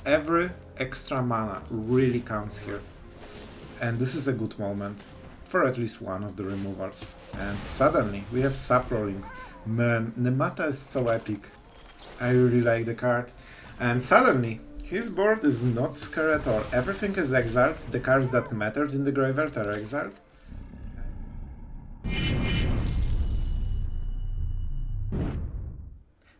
Every extra mana really counts here. And this is a good moment for at least one of the removals. And suddenly we have sub rollings. Man, Nemata is so epic. I really like the card. And suddenly his board is not scared at all. Everything is exiled. The cards that mattered in the graveyard are exiled.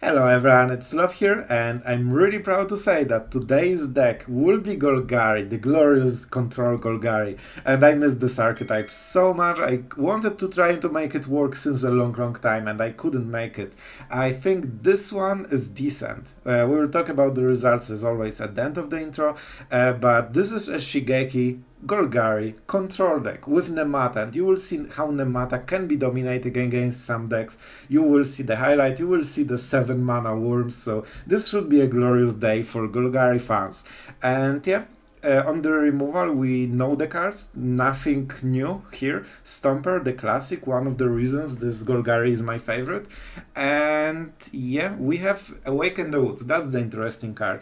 Hello everyone, it's Sloth here, and I'm really proud to say that today's deck will be Golgari, the glorious control Golgari. And I miss this archetype so much. I wanted to try to make it work since a long time, and I couldn't make it. I think this one is decent. We will talk about the results as always at the end of the intro, but this is a Shigeki Golgari control deck with Nemata, and you will see how Nemata can be dominating against some decks. You will see the highlight, you will see the 7 mana worms, so this should be a glorious day for Golgari fans. And yeah, on the removal we know the cards, nothing new here. Stomper, the classic, one of the reasons this Golgari is my favorite. And yeah, we have Awaken the Woods, that's the interesting card.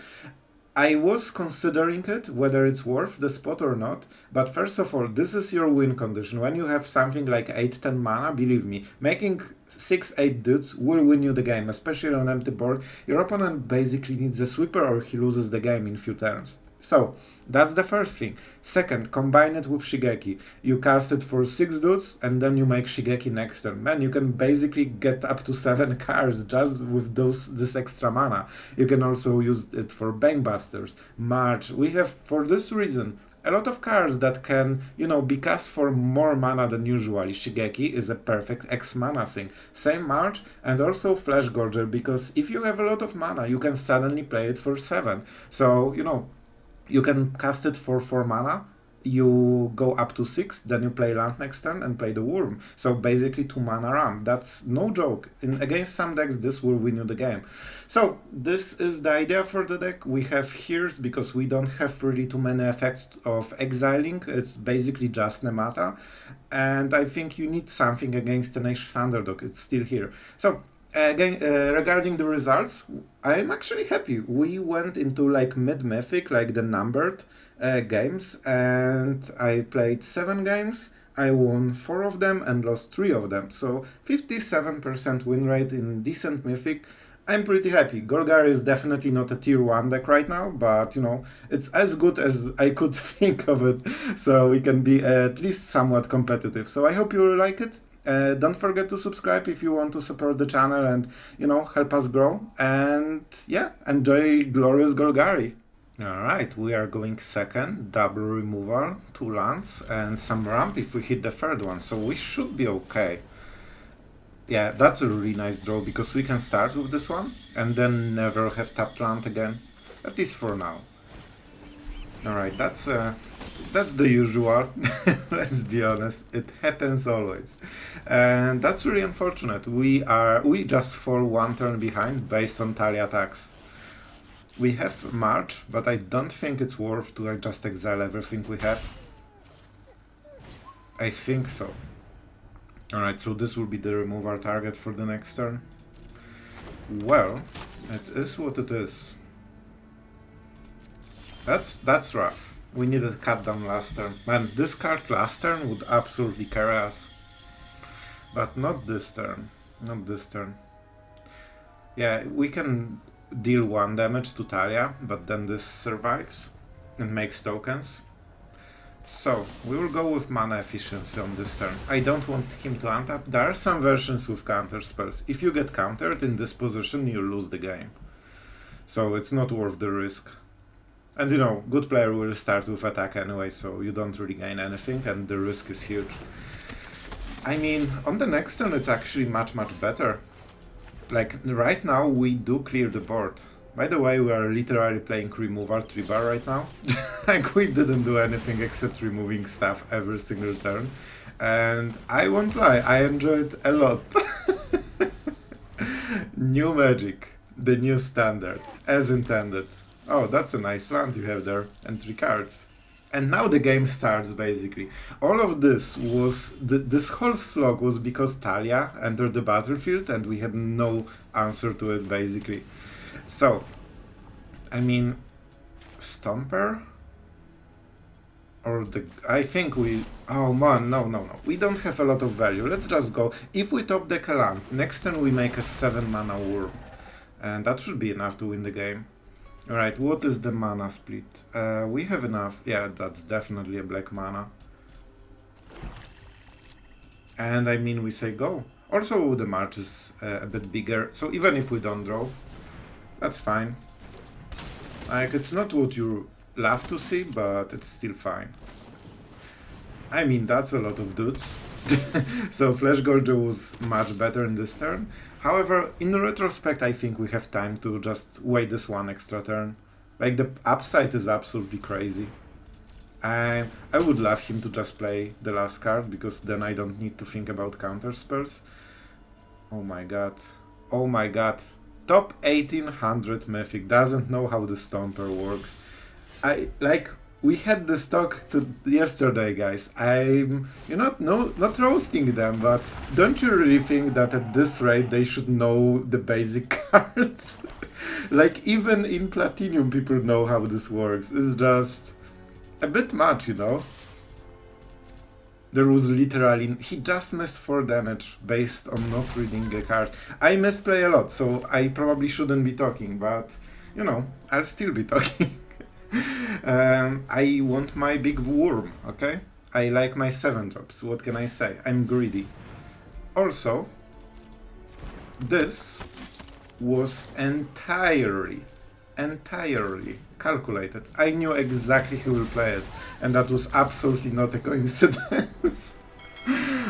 I was considering it, whether it's worth the spot or not, but first of all, this is your win condition. When you have something like 8-10 mana, believe me, making 6-8 dudes will win you the game, especially on empty board. Your opponent basically needs a sweeper or he loses the game in few turns. So, that's the first thing. Second, combine it with Shigeki. You cast it for 6 dudes and then you make Shigeki next turn. Man, you can basically get up to 7 cards just with this extra mana. You can also use it for Bankbusters, March. We have, for this reason, a lot of cards that can, be cast for more mana than usually. Shigeki is a perfect X-mana thing. Same March, and also Fleshgorger, because if you have a lot of mana, you can suddenly play it for 7. So, you can cast it for 4 mana, you go up to 6, then you play land next turn and play the worm. So basically 2 mana ramp. That's no joke. Against some decks, this will win you the game. So this is the idea for the deck. We have here's because we don't have really too many effects of exiling. It's basically just Nemata. And I think you need something against Tenacious Underdog. It's still here. So again, regarding the results, I'm actually happy. We went into like mid-mythic, like the numbered games, and I played 7 games. I won 4 of them and lost 3 of them. So 57% win rate in decent mythic. I'm pretty happy. Golgari is definitely not a tier 1 deck right now, but it's as good as I could think of it. So we can be at least somewhat competitive. So I hope you will like it. Don't forget to subscribe if you want to support the channel and, help us grow. And yeah, enjoy glorious Golgari. Alright, we are going second, double removal, 2 lands and some ramp if we hit the third one, so we should be okay. Yeah, that's a really nice draw because we can start with this one and then never have tapped land again, at least for now. Alright, that's the usual. Let's be honest, it happens always, and that's really unfortunate. We just fall 1 turn behind based on Talia attacks. We have March, but I don't think it's worth to just exile everything we have. I think so. Alright, so this will be the removal target for the next turn. Well, it is what it is. That's rough. We needed cut down last turn. Man, this card last turn would absolutely carry us. But not this turn. Not this turn. Yeah, we can deal 1 damage to Talia, but then this survives and makes tokens. So, we will go with mana efficiency on this turn. I don't want him to untap. There are some versions with counter spells. If you get countered in this position, you lose the game. So it's not worth the risk. And good player will start with attack anyway, so you don't really gain anything, and the risk is huge. I mean, on the next turn it's actually much better. Like, right now we do clear the board. By the way, we are literally playing removal 3-bar right now. Like, we didn't do anything except removing stuff every single turn. And I won't lie, I enjoyed it a lot. New magic, the new standard, as intended. Oh, that's a nice land you have there, and 3 cards. And now the game starts, basically. All of this was, this whole slog was because Talia entered the battlefield and we had no answer to it, basically. So, I mean, Stomper? Or the... I think we... Oh man, no. We don't have a lot of value. Let's just go. If we top deck a land, next turn we make a 7 mana Worm. And that should be enough to win the game. Alright, what is the mana split? We have enough. Yeah, that's definitely a black mana. And I mean, we say go. Also, the march is a bit bigger, so even if we don't draw, that's fine. Like, it's not what you love to see, but it's still fine. I mean, that's a lot of dudes. So Fleshgorger was much better in this turn. However, in retrospect, I think we have time to just wait this one extra turn. Like, the upside is absolutely crazy. I would love him to just play the last card, because then I don't need to think about counter spells. Oh my god. Oh my god. Top 1800 Mythic doesn't know how the Stomper works. We had this talk yesterday, guys. I'm not roasting them, but don't you really think that at this rate they should know the basic cards? Like, even in Platinum people know how this works. It's just a bit much, you know? There was literally... He just missed 4 damage based on not reading a card. I misplay a lot, so I probably shouldn't be talking, but, you know, I'll still be talking. I want my big worm, okay? I like my 7-drops, what can I say? I'm greedy. Also, this was entirely calculated. I knew exactly who will play it, and that was absolutely not a coincidence.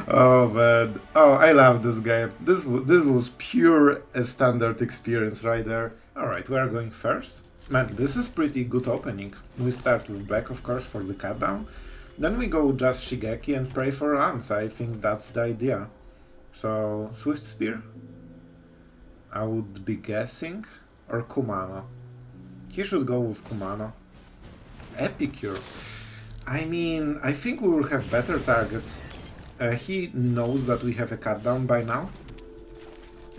Oh man, oh, I love this game. This was pure a standard experience right there. Alright, we are going first. Man, this is pretty good opening. We start with black, of course, for the cut down. Then we go just Shigeki and pray for lands. I think that's the idea. So, Swift Spear? I would be guessing. Or Kumano. He should go with Kumano. Epicure. I mean, I think we will have better targets. He knows that we have a cut down by now.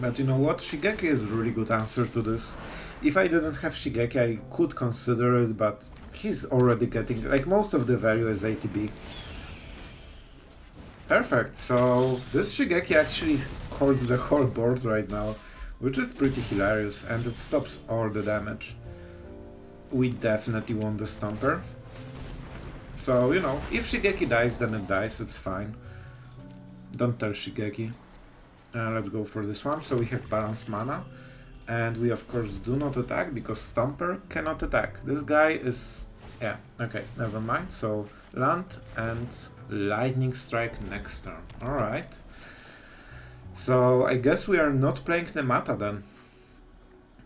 But you know what? Shigeki is a really good answer to this. If I didn't have Shigeki, I could consider it, but he's already getting, like, most of the value as ATB. Perfect, so this Shigeki actually holds the whole board right now, which is pretty hilarious, and it stops all the damage. We definitely want the Stomper. So, you know, if Shigeki dies, then it dies, it's fine. Don't tell Shigeki. Let's go for this one, so we have balanced mana. And we of course do not attack, because Stomper cannot attack. This guy is... yeah, okay, never mind. So, land and Lightning Strike next turn. Alright. So, I guess we are not playing Nemata then.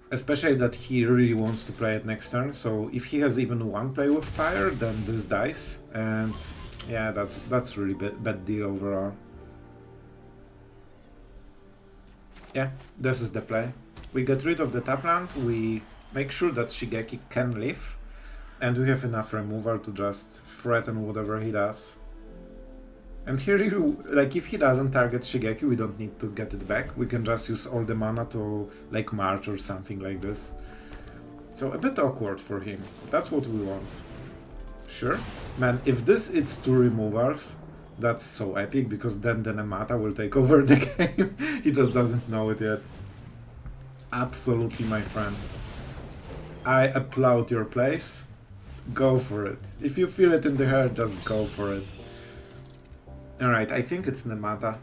Especially that he really wants to play it next turn, so if he has even one play with fire, then this dies. And yeah, that's really bad deal overall. Yeah, this is the play. We get rid of the tap land, we make sure that Shigeki can live, and we have enough removal to just threaten whatever he does. And here, like, if he doesn't target Shigeki, we don't need to get it back. We can just use all the mana to, like, march or something like this. So a bit awkward for him. That's what we want. Sure. Man, if this is 2 removals, that's so epic, because then the Nemata will take over the game. He just doesn't know it yet. Absolutely, my friend. I applaud your place. Go for it. If you feel it in the heart, just go for it. Alright, I think it's Nemata.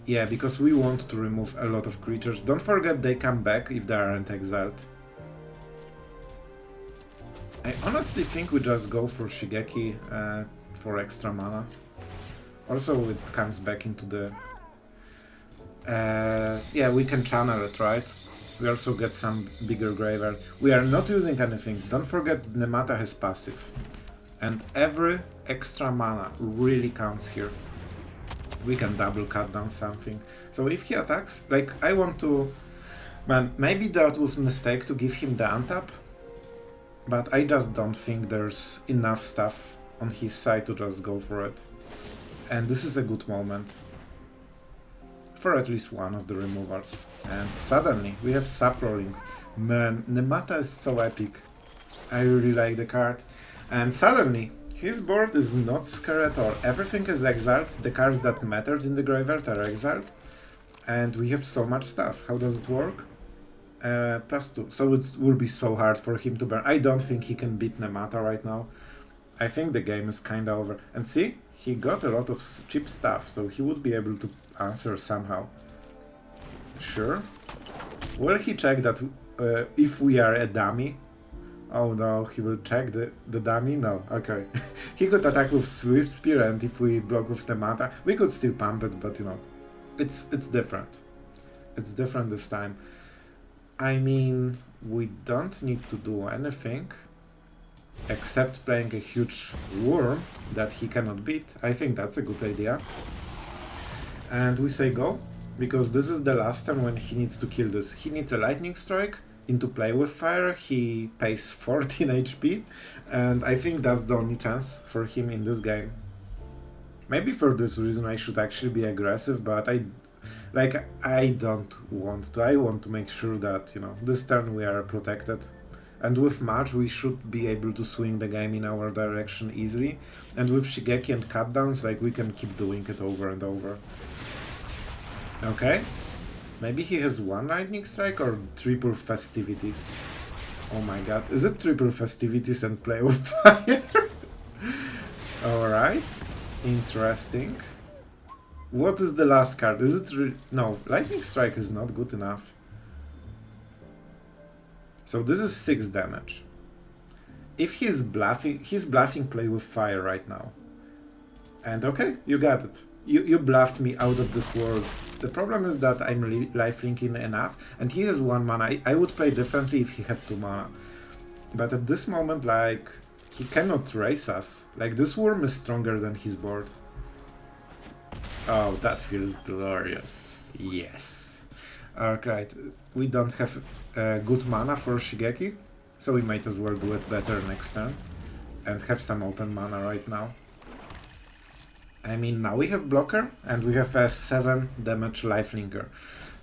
Yeah, because we want to remove a lot of creatures. Don't forget they come back if they aren't exiled. I honestly think we just go for Shigeki for extra mana. Also, it comes back into the... yeah, we can channel it, right? We also get some bigger graveyard. We are not using anything. Don't forget Nemata has passive. And every extra mana really counts here. We can double cut down something. So if he attacks, like, I want to... Man, maybe that was a mistake to give him the untap. But I just don't think there's enough stuff on his side to just go for it. And this is a good moment. For at least one of the removals. And suddenly we have sub rollings. Man, Nemata is so epic. I really like the card. And suddenly, his board is not scared at all. Everything is exiled. The cards that mattered in the graveyard are exiled. And we have so much stuff. How does it work? +2. So it will be so hard for him to burn. I don't think he can beat Nemata right now. I think the game is kinda over. And see? He got a lot of cheap stuff, so he would be able to answer somehow. Sure. Will he check that if we are a dummy? Oh no, he will check the dummy? No, okay. He could attack with Swift Spear, and if we block with Nemata, we could still pump it, but you know, it's different. It's different this time. I mean, we don't need to do anything except playing a huge worm that he cannot beat. I think that's a good idea. And we say go, because this is the last turn when he needs to kill this. He needs a lightning strike into play with fire. He pays 14 HP, and I think that's the only chance for him in this game. Maybe for this reason I should actually be aggressive, but I don't want to. I want to make sure that, you know, this turn we are protected. And with March we should be able to swing the game in our direction easily. And with Shigeki and cutdowns, like, we can keep doing it over and over. Okay. Maybe he has one lightning strike or triple festivities. Oh my god. Is it triple festivities and play with fire? Alright. Interesting. What is the last card? Is it no, lightning strike is not good enough. So this is 6 damage. If he's bluffing play with fire right now. And okay, you got it. You bluffed me out of this world. The problem is that I'm lifelinking enough, and he has 1 mana. I would play differently if he had 2 mana. But at this moment, like, he cannot race us. Like, this worm is stronger than his board. Oh, that feels glorious. Yes. Alright, we don't have good mana for Shigeki, so we might as well do it better next turn. And have some open mana right now. I mean, now we have blocker, and we have a 7 damage lifelinker.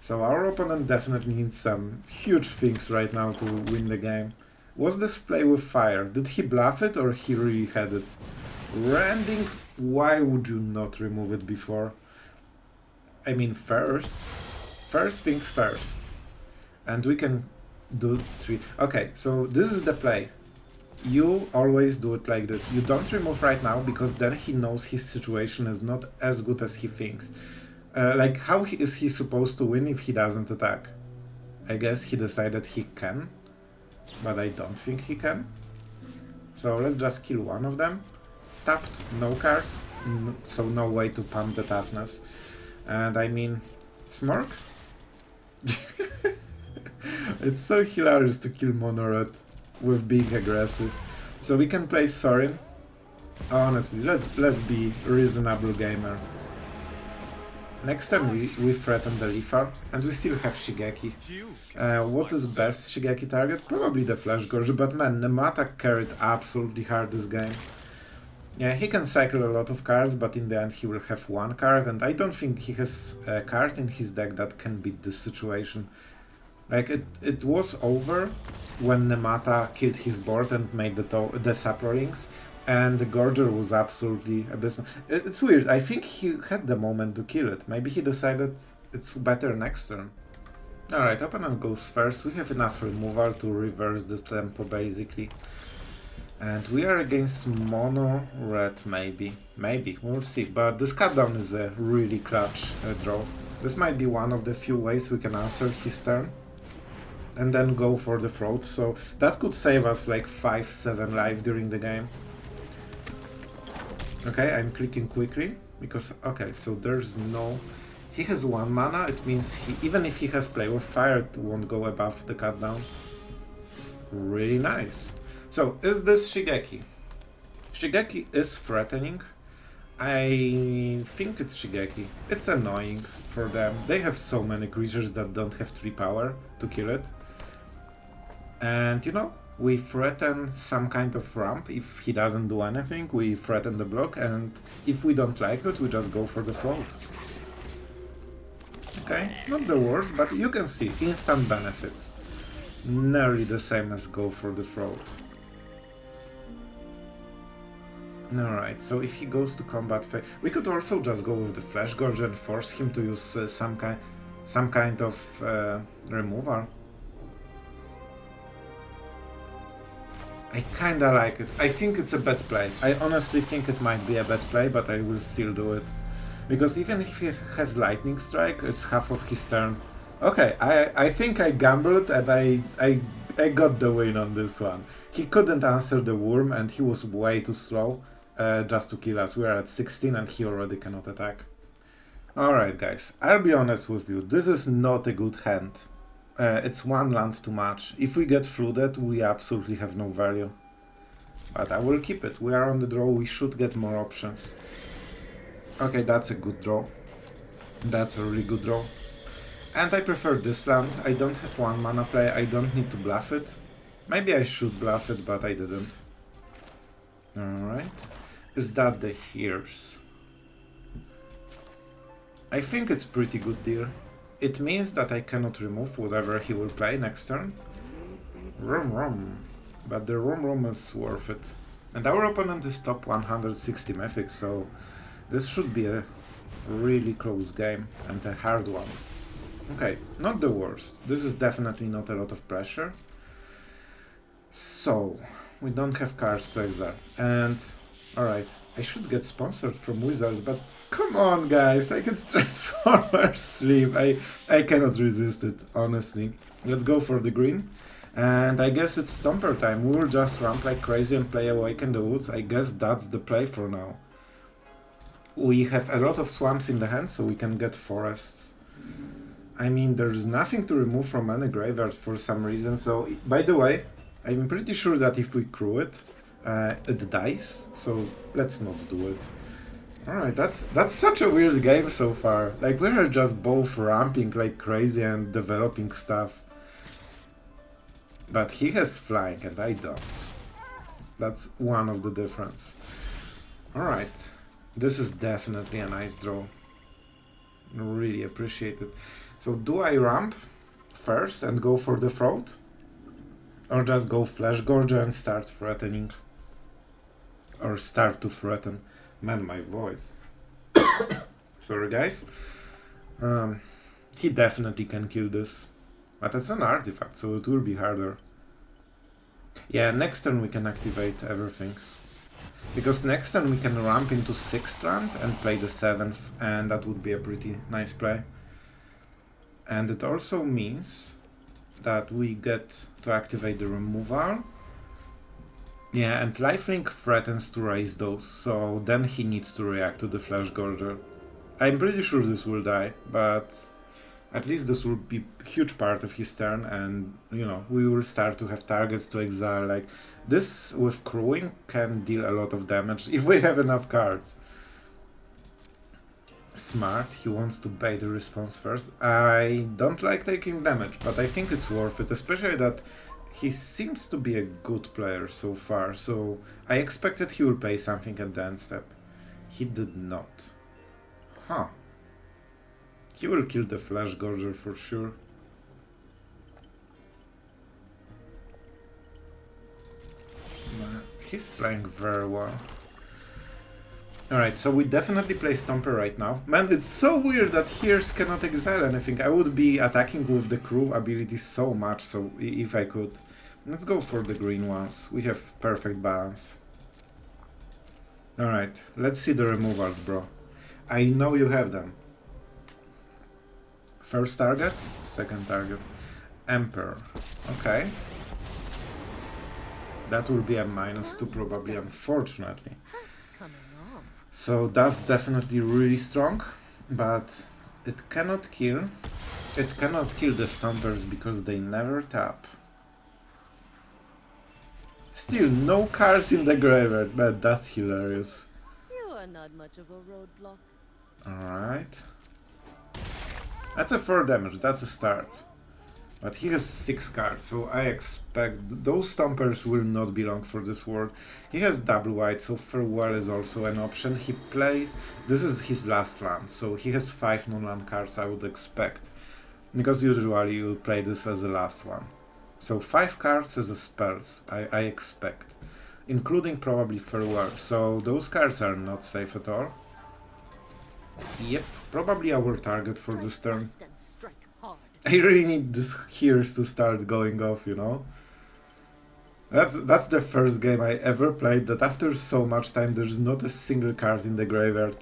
So our opponent definitely needs some huge things right now to win the game. Was this play with fire? Did he bluff it, or he really had it? Rending, why would you not remove it before? I mean, first things first. And we can do 3. Okay, so this is the play. You always do it like this. You don't remove right now, because then he knows his situation is not as good as he thinks. Like, how is he supposed to win if he doesn't attack? I guess he decided he can, but I don't think he can. So let's just kill one of them. Tapped, no cards, so no way to pump the toughness. And I mean, Smork? It's so hilarious to kill Monored with being aggressive. So we can play Sorin. Honestly, let's be reasonable gamer. Next time we threaten the Leafar, and we still have Shigeki. What is best Shigeki target? Probably the Fleshgorger, but man, Nemata carried absolutely hard this game. Yeah, he can cycle a lot of cards, but in the end he will have 1 card, and I don't think he has a card in his deck that can beat this situation. Like, it was over when Nemata killed his board and made the Sapro Rings, and the Gorger was absolutely abysmal. It's weird, I think he had the moment to kill it. Maybe he decided it's better next turn. Alright, opponent goes first. We have enough removal to reverse this tempo, basically. And we are against mono red, maybe, we'll see. But this cutdown is a really clutch draw. This might be one of the few ways we can answer his turn and then go for the throat. So that could save us like 5-7 life during the game. Okay, I'm clicking quickly because, okay, so there's no... He has 1 mana, it means even if he has play with fire, it won't go above the cutdown. Really nice. So, is this Shigeki? Shigeki is threatening. I think it's Shigeki. It's annoying for them. They have so many creatures that don't have 3 power to kill it. And, you know, we threaten some kind of ramp. If he doesn't do anything, we threaten the block, and if we don't like it, we just go for the float. Okay, not the worst, but you can see instant benefits. nearly the same as go for the throat. Alright, so if he goes to combat phase, we could also just go with the Fleshgorger and force him to use some kind of removal. I kinda like it. I think it's a bad play. I honestly think it might be a bad play, but I will still do it. Because even if he has Lightning Strike, it's half of his turn. Okay, I think I gambled and I got the win on this one. He couldn't answer the worm and he was way too slow just to kill us. We are at 16 and he already cannot attack. Alright guys, I'll be honest with you, this is not a good hand. It's one land too much. If we get flooded, we absolutely have no value. But I will keep it. We are on the draw, we should get more options. Okay, that's a good draw. That's a really good draw. And I prefer this land. I don't have one mana play, I don't need to bluff it. Maybe I should bluff it, but I didn't. Alright. Is that the Hears? I think it's pretty good deal. It means that I cannot remove whatever he will play next turn. Rum. But the rum is worth it. And our opponent is top 160 Mythic, so this should be a really close game and a hard one. Okay, not the worst. This is definitely not a lot of pressure. So, we don't have cards to exile. And, alright, I should get sponsored from Wizards, but come on guys, like it's Transformer Sleeve. I cannot resist it, honestly. Let's go for the green. And I guess it's Stomper time. We will just ramp like crazy and play Awaken the Woods. I guess that's the play for now. We have a lot of swamps in the hand, so we can get forests. I mean, there's nothing to remove from any graveyard for some reason, so... By the way, I'm pretty sure that if we crew it, it dies, so let's not do it. Alright, that's such a weird game so far. Like, we are just both ramping like crazy and developing stuff. But he has flying and I don't. That's one of the difference. Alright, this is definitely a nice draw. Really appreciate it. So do I ramp first and go for the throat? Or just go Fleshgorger and start threatening? Or start to threaten? Man, my voice. Sorry guys. He definitely can kill this. But it's an artifact, so it will be harder. Yeah, next turn we can activate everything. Because next turn we can ramp into 6th land and play the 7th, and that would be a pretty nice play. And it also means that we get to activate the removal. Yeah, and lifelink threatens to raise those, so then he needs to react to the Fleshgorger. I'm pretty sure this will die, but at least this will be a huge part of his turn, and, you know, we will start to have targets to exile. Like, this with crewing can deal a lot of damage if we have enough cards. Smart, he wants to bait the response first. I don't like taking damage, but I think it's worth it, especially that he seems to be a good player so far, so I expected he will play something at the end step. He did not. Huh. He will kill the Fleshgorger for sure. He's playing very well. Alright, so we definitely play Stomper right now. Man, it's so weird that Hears cannot exile anything. I would be attacking with the crew ability so much, so if I could. Let's go for the green ones. We have perfect balance. Alright, let's see the removals, bro. I know you have them. First target, second target. Emperor. Okay. That will be a -2 probably, unfortunately. So that's definitely really strong, but it cannot kill. It cannot kill the Stompers because they never tap. Still no cards in the graveyard, but that's hilarious. You are not much of a roadblock. Alright. That's a 4 damage, that's a start. But he has 6 cards, so I expect those Stompers will not be long for this world. He has double white, so Farewell is also an option. He plays... This is his last land, so he has 5 non-land cards I would expect. Because usually you play this as the last one. So 5 cards as a spells, I expect. Including probably Farewell. So those cards are not safe at all. Yep, probably our target for this turn. I really need these hears to start going off, you know? That's the first game I ever played that after so much time there's not a single card in the graveyard.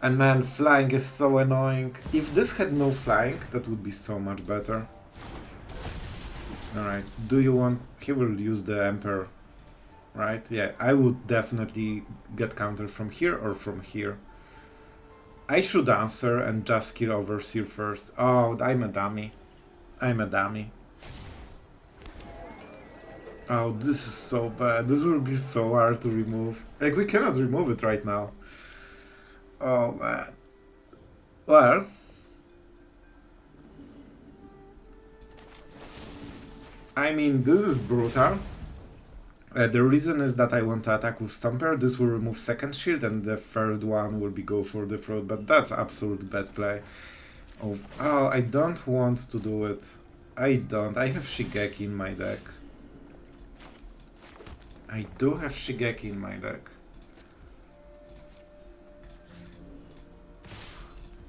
And man, flying is so annoying. If this had no flying, that would be so much better. Alright, do you want... He will use the Emperor, right? Yeah, I would definitely get counter from here or from here. I should answer and just kill Overseer first. Oh, I'm a dummy. I'm a dummy. Oh, this is so bad. This will be so hard to remove. Like, we cannot remove it right now. Oh, man. Well... I mean, this is brutal. The reason is that I want to attack with Stomper. This will remove second shield and the third one will be go for the throat, but that's absolute bad play. Oh, I don't want to do it. I don't. I have Shigeki in my deck. I do have Shigeki in my deck.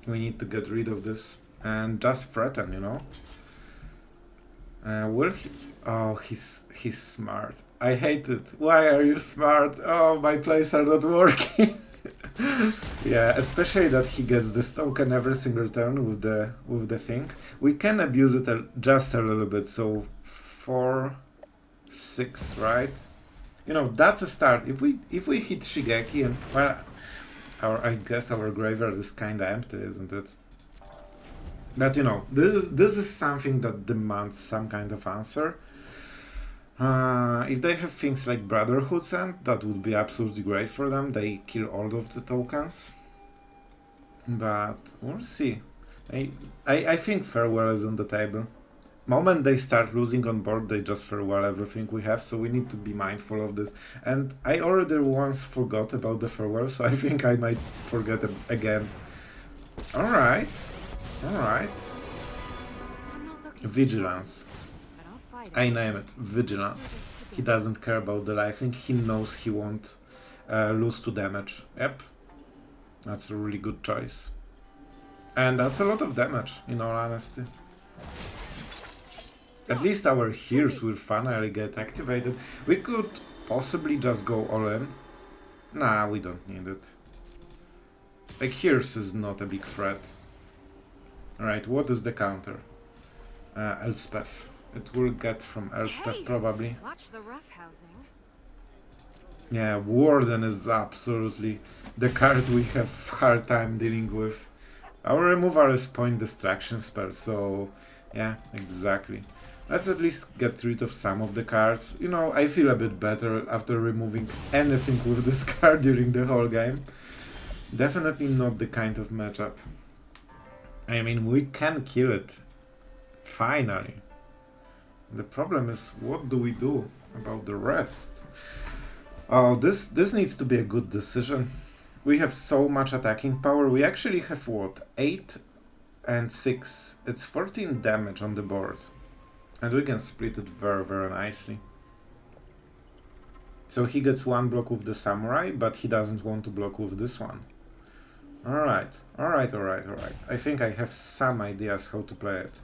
We need to get rid of this and just threaten, you know? Will he? Oh, he's smart. I hate it. Why are you smart? Oh, my plays are not working. Yeah, especially that he gets this token every single turn with the thing. We can abuse it just a little bit. So 4, 6, right? You know, that's a start. If we hit Shigeki and well, I guess our graveyard is kind of empty, isn't it? But you know, this is something that demands some kind of answer. If they have things like Brotherhood Sent, that would be absolutely great for them. They kill all of the tokens. But we'll see. I think Farewell is on the table. Moment they start losing on board, they just farewell everything we have, so we need to be mindful of this. And I already once forgot about the farewell, so I think I might forget it again. Alright. Alright. Vigilance. I name it. Vigilance. He doesn't care about the lifelink. He knows he won't lose 2 damage. Yep. That's a really good choice. And that's a lot of damage, in all honesty. At least our hears will finally get activated. We could possibly just go all in. Nah, we don't need it. Like, hears is not a big threat. Alright, what is the counter? Elspeth. It will get from Elspeth probably. Watch the roughhousing. Yeah, Warden is absolutely the card we have hard time dealing with. Our removal is point distraction spell, so yeah, exactly. Let's at least get rid of some of the cards. You know, I feel a bit better after removing anything with this card during the whole game. Definitely not the kind of matchup. I mean, we can kill it. Finally. The problem is, what do we do about the rest? Oh, this needs to be a good decision. We have so much attacking power. We actually have, what, 8 and 6. It's 14 damage on the board. And we can split it very, very nicely. So he gets 1 block with the Samurai, but he doesn't want to block with this one. Alright, alright, alright, alright. I think I have some ideas how to play it.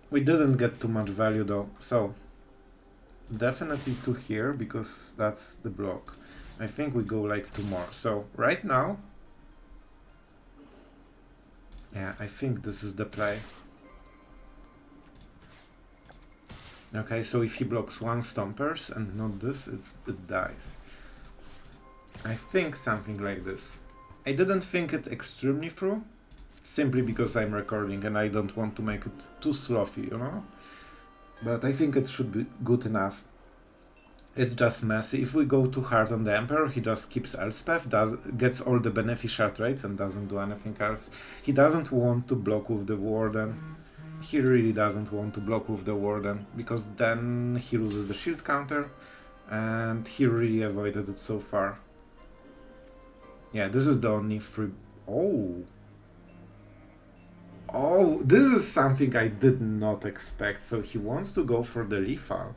We didn't get too much value though, so definitely 2 here, because that's the block. I think we go like 2 more. So right now, yeah, I think this is the play. Okay, so if he blocks 1 Stompers and not this, it dies. I think something like this. I didn't think it extremely through, simply because I'm recording and I don't want to make it too slothy, you know? But I think it should be good enough. It's just messy. If we go too hard on the Emperor, he just keeps Elspeth, gets all the beneficial traits and doesn't do anything else. He doesn't want to block with the Warden. He really doesn't want to block with the Warden, because then he loses the shield counter, and he really avoided it so far. Yeah, this is the only free... Oh! Oh, this is something I did not expect. So he wants to go for the lethal.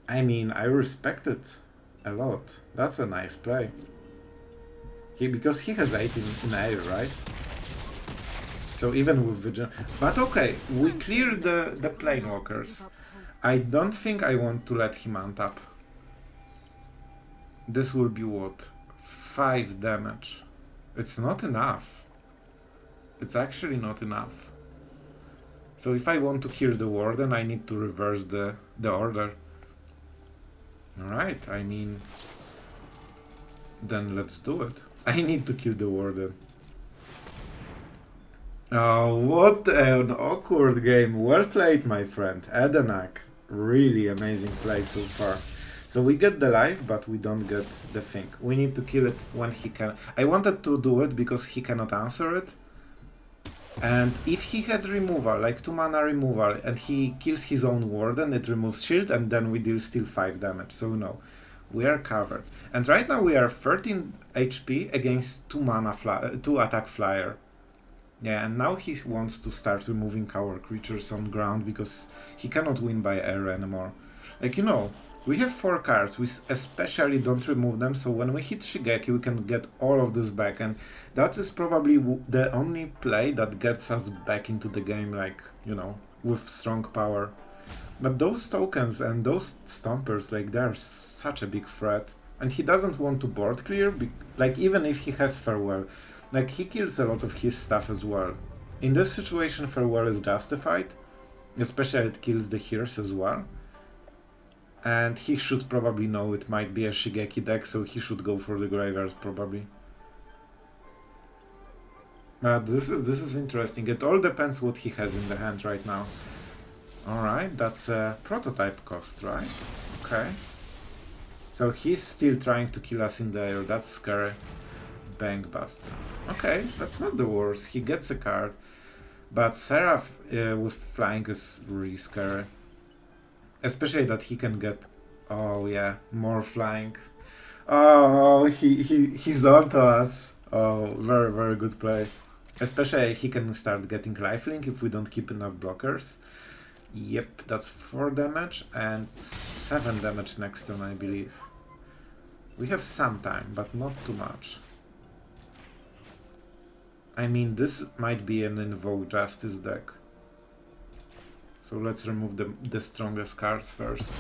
I mean, I respect it a lot. That's a nice play. Because he has 8 in air, right? So even with Vision... But okay, we clear the Planewalkers. I don't think I want to let him untap. This will be what? 5 damage. It's not enough. It's actually not enough. So if I want to kill the Warden, I need to reverse the order. Alright, I mean... Then let's do it. I need to kill the Warden. Oh, what an awkward game. Well played, my friend. Edenak. Really amazing play so far. So we get the life, but we don't get the thing. We need to kill it when he can. I wanted to do it because he cannot answer it. And if he had removal, like 2 mana removal, and he kills his own Warden, it removes shield, and then we deal still 5 damage. So no, we are covered. And right now we are 13 HP against 2 mana 2 attack flyer. Yeah, and now he wants to start removing our creatures on ground because he cannot win by air anymore. Like, you know, we have 4 cards, we especially don't remove them, so when we hit Shigeki we can get all of this back, and that is probably the only play that gets us back into the game, like, you know, with strong power. But those tokens and those stompers, like, they're such a big threat. And he doesn't want to board clear, like, even if he has Farewell. Like, he kills a lot of his stuff as well. In this situation, Farewell is justified. Especially it kills the heroes as well. And he should probably know it might be a Shigeki deck, so he should go for the graveyard probably. But this is interesting. It all depends what he has in the hand right now. Alright, that's a prototype cost, right? Okay. So he's still trying to kill us in the air. That's scary. Bankbuster. Okay, that's not the worst. He gets a card. But Seraph with flying is really scary. Especially that he can get... Oh yeah, more flying. Oh, he's onto us. Oh, very, very good play. Especially he can start getting lifelink if we don't keep enough blockers. Yep, that's 4 damage and 7 damage next turn, I believe. We have some time, but not too much. I mean, this might be an Invoke Justice deck. So let's remove the strongest cards first.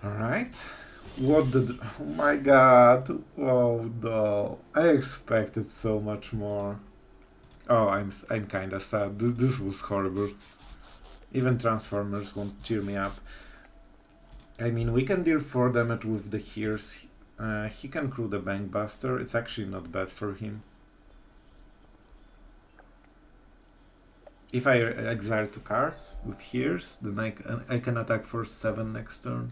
Alright. What did... Oh my god. Oh no. I expected so much more. Oh, I'm kinda sad. This was horrible. Even Transformers won't cheer me up. I mean, we can deal 4 damage with the hears. He can crew the Bankbuster. It's actually not bad for him. If I exile 2 cards with hears, then I can attack for 7 next turn.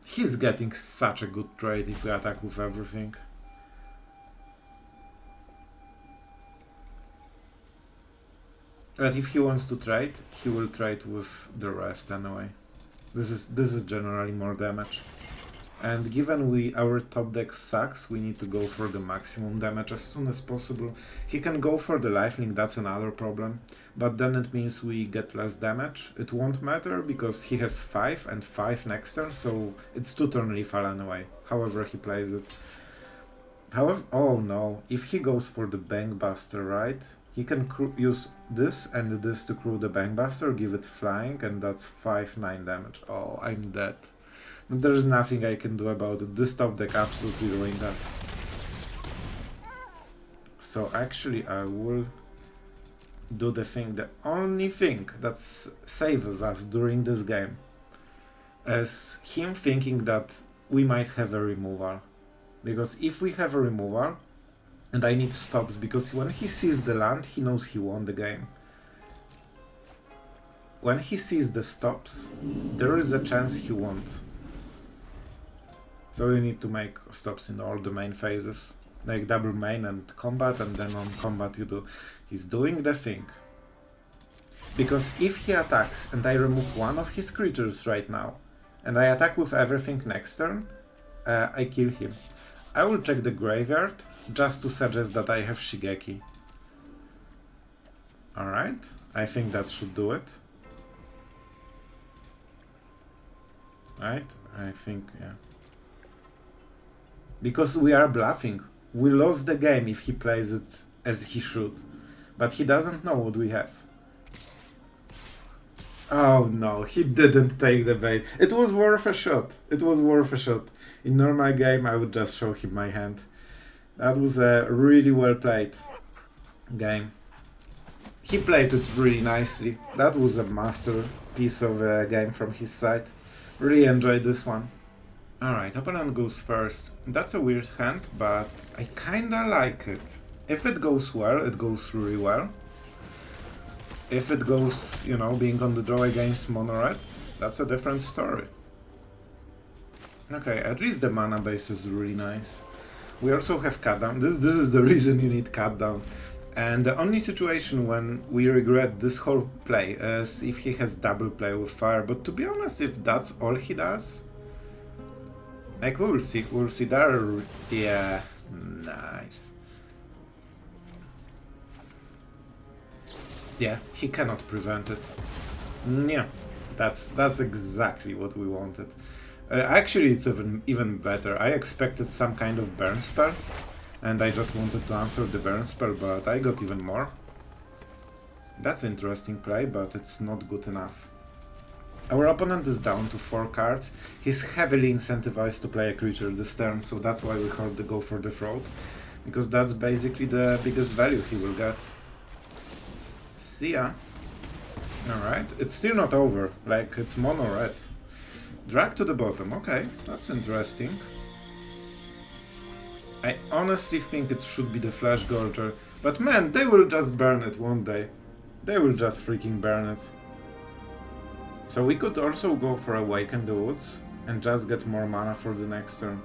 He's getting such a good trade if we attack with everything. But if he wants to trade, he will trade with the rest anyway. This is generally more damage. And given our top deck sucks, we need to go for the maximum damage as soon as possible. He can go for the lifelink, that's another problem. But then it means we get less damage. It won't matter because he has 5 and 5 next turn, so it's 2 turn lethal anyway, however he plays it. However, oh no, if he goes for the Bankbuster, right? He can use this and this to crew the Bankbuster, give it flying, and that's 5-9 damage. Oh, I'm dead. There's nothing I can do about it. This top deck absolutely ruined us. So actually I will do the only thing that saves us during this game is him thinking that we might have a removal. Because if we have a removal, and I need stops, because when he sees the land, he knows he won the game. When he sees the stops, there is a chance he won't. So you need to make stops in all the main phases. Like double main and combat, and then on combat you do... He's doing the thing. Because if he attacks and I remove one of his creatures right now, and I attack with everything next turn, I kill him. I will check the graveyard, just to suggest that I have Shigeki. Alright, I think that should do it. Right? I think, yeah. Because we are bluffing. We lost the game if he plays it as he should. But he doesn't know what we have. Oh no, he didn't take the bait. It was worth a shot. It was worth a shot. In normal game, I would just show him my hand. That was a really well played game. He played it really nicely. That was a masterpiece of a game from his side. Really enjoyed this one. Alright, opponent goes first. That's a weird hand, but I kinda like it. If it goes well, it goes really well. If it goes, you know, being on the draw against mono red, that's a different story. Okay, at least the mana base is really nice. We also have cutdown. This is the reason you need cutdowns. And the only situation when we regret this whole play is if he has double play with fire. But to be honest, if that's all he does, like we'll see there. Yeah, nice. Yeah, he cannot prevent it. Yeah, that's exactly what we wanted. Actually, it's even better. I expected some kind of burn spell, and I just wanted to answer the burn spell, but I got even more. That's interesting play, but it's not good enough. Our opponent is down to 4 cards. He's heavily incentivized to play a creature this turn, so that's why we have to go for the throat, because that's basically the biggest value he will get. See ya. Alright, it's still not over, like it's mono red. Drag to the bottom, okay, that's interesting. I honestly think it should be the Fleshgorger, but man, they will just burn it one day. They will just freaking burn it. So we could also go for Awaken the Woods and just get more mana for the next turn.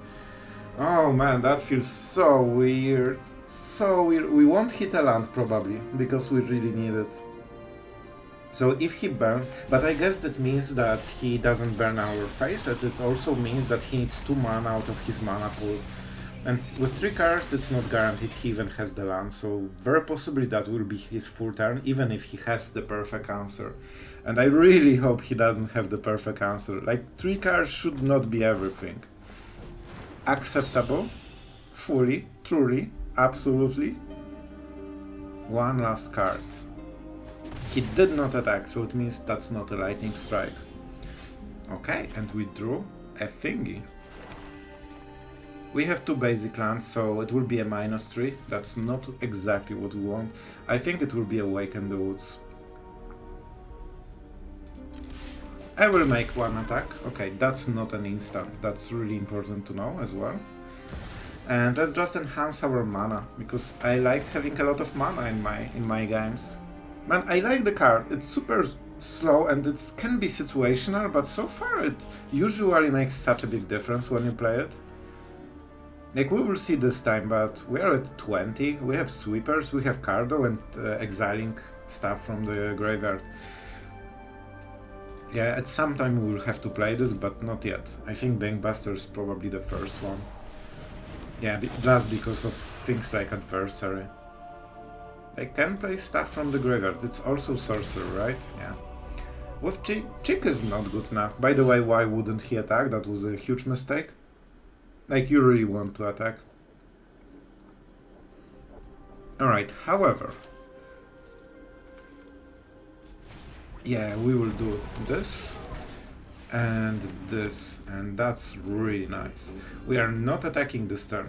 Oh man, that feels so weird. So weird. We won't hit a land probably, because we really need it. So if he burns, but I guess that means that he doesn't burn our face, and it also means that he needs 2 mana out of his mana pool. And with 3 cards, it's not guaranteed he even has the land, so very possibly that will be his full turn, even if he has the perfect answer. And I really hope he doesn't have the perfect answer. Like, 3 cards should not be everything. Acceptable. Fully. Truly. Absolutely. 1 last card. He did not attack, so it means that's not a lightning strike. Okay, and we drew a thingy. We have 2 basic lands, so it will be a -3. That's not exactly what we want. I think it will be Awaken the Woods. I will make 1 attack. Okay, that's not an instant. That's really important to know as well. And let's just enhance our mana, because I like having a lot of mana in my games. Man, I like the card. It's super slow and it can be situational, but so far it usually makes such a big difference when you play it. Like, we will see this time, but we are at 20. We have sweepers, we have Cardo and exiling stuff from the graveyard. Yeah, at some time we will have to play this, but not yet. I think Bankbuster is probably the first one. Yeah, just because of things like adversary. They can play stuff from the graveyard. It's also sorcerer, right? Yeah. With Chick is not good enough. By the way, why wouldn't he attack? That was a huge mistake. Like, you really want to attack. Alright, however. Yeah, we will do this. And this. And that's really nice. We are not attacking this turn.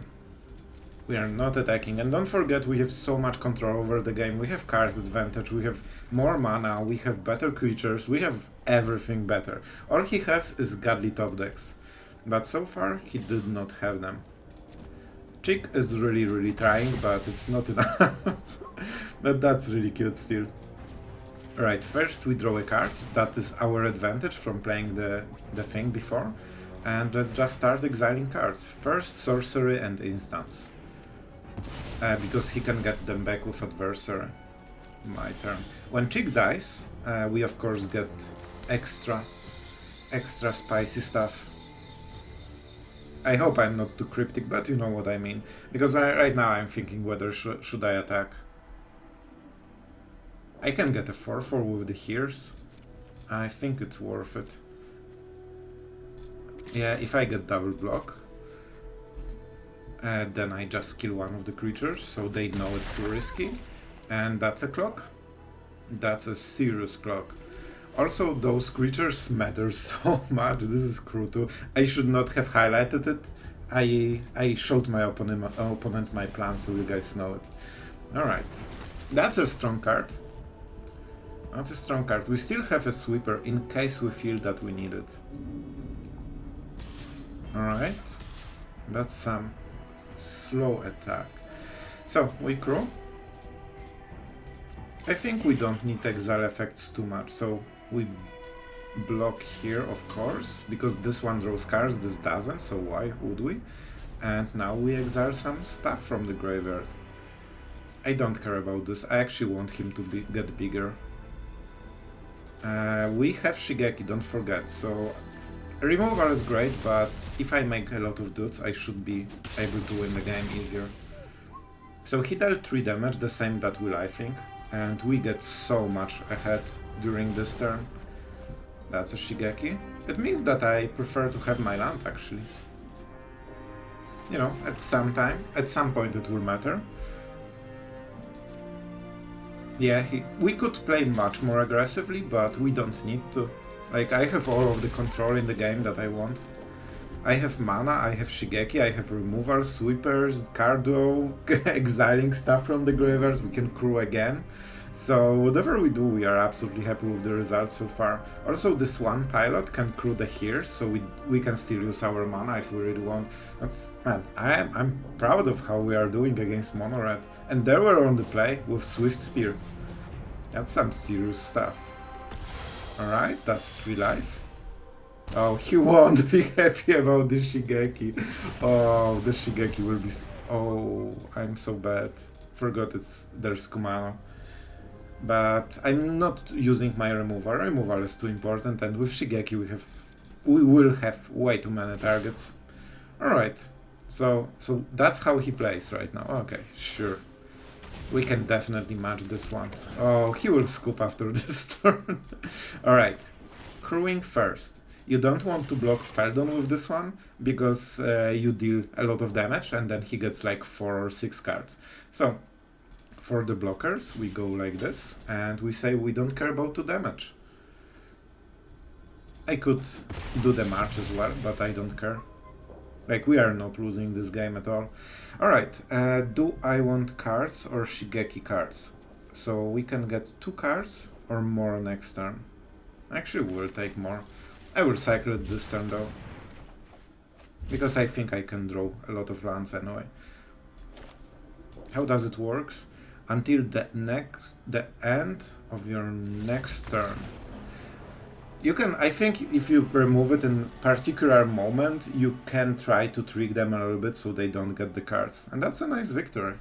We are not attacking, and don't forget we have so much control over the game. We have card advantage, we have more mana, we have better creatures, we have everything better. All he has is godly top decks, but so far he did not have them. Chick is really trying, but it's not enough. But that's really cute still. Alright, first we draw a card. That is our advantage from playing the thing before. And let's just start exiling cards. First sorcery and instants. Because he can get them back with adversary. My turn. When Chick dies, we of course get extra spicy stuff. I hope I'm not too cryptic, but you know what I mean. Because right now I'm thinking whether should I attack. I can get a 4/4 with the hears. I think it's worth it. Yeah, if I get double block, then I just kill one of the creatures, so they know it's too risky. And that's a clock. That's a serious clock. Also, those creatures matter so much. This is cruel. I should not have highlighted it. I showed my opponent my plan, so you guys know it. Alright. That's a strong card. That's a strong card. We still have a sweeper in case we feel that we need it. Alright. That's some slow attack. So, we crew. I think we don't need exile effects too much, so we block here, of course, because this one draws cards, this doesn't, so why would we? And now we exile some stuff from the graveyard. I don't care about this, I actually want him to get bigger. We have Shigeki, don't forget, so removal is great, but if I make a lot of dudes, I should be able to win the game easier. So he dealt 3 damage, the same that will, I think. And we get so much ahead during this turn. That's a Shigeki. It means that I prefer to have my land, actually. You know, at some point it will matter. Yeah, we could play much more aggressively, but we don't need to. Like, I have all of the control in the game that I want. I have mana, I have Shigeki, I have removal, sweepers, cardo, exiling stuff from the graveyard, we can crew again. So whatever we do, we are absolutely happy with the results so far. Also, this one pilot can crew the hears, so we can still use our mana if we really want. That's, man, I'm proud of how we are doing against Mono Red. And they were on the play with Swift Spear. That's some serious stuff. Alright, that's 3 life. Oh, he won't be happy about the Shigeki. Oh, the Shigeki will be... Oh, I'm so bad. Forgot there's Kumano. But I'm not using my removal. Removal is too important, and with Shigeki we will have way too many targets. Alright, so that's how he plays right now. Okay, sure. We can definitely match this one. Oh, he will scoop after this turn. Alright, crewing first. You don't want to block Feldon with this one, because you deal a lot of damage, and then he gets like 4 or 6 cards. So, for the blockers, we go like this, and we say we don't care about 2 damage. I could do the march as well, but I don't care. Like, we are not losing this game at all. Alright, do I want cards or Shigeki cards? So we can get 2 cards or more next turn. Actually, we'll take more. I will cycle it this turn though, because I think I can draw a lot of lands anyway. How does it work? Until the end of your next turn. You can, I think if you remove it in a particular moment, you can try to trick them a little bit so they don't get the cards. And that's a nice victory.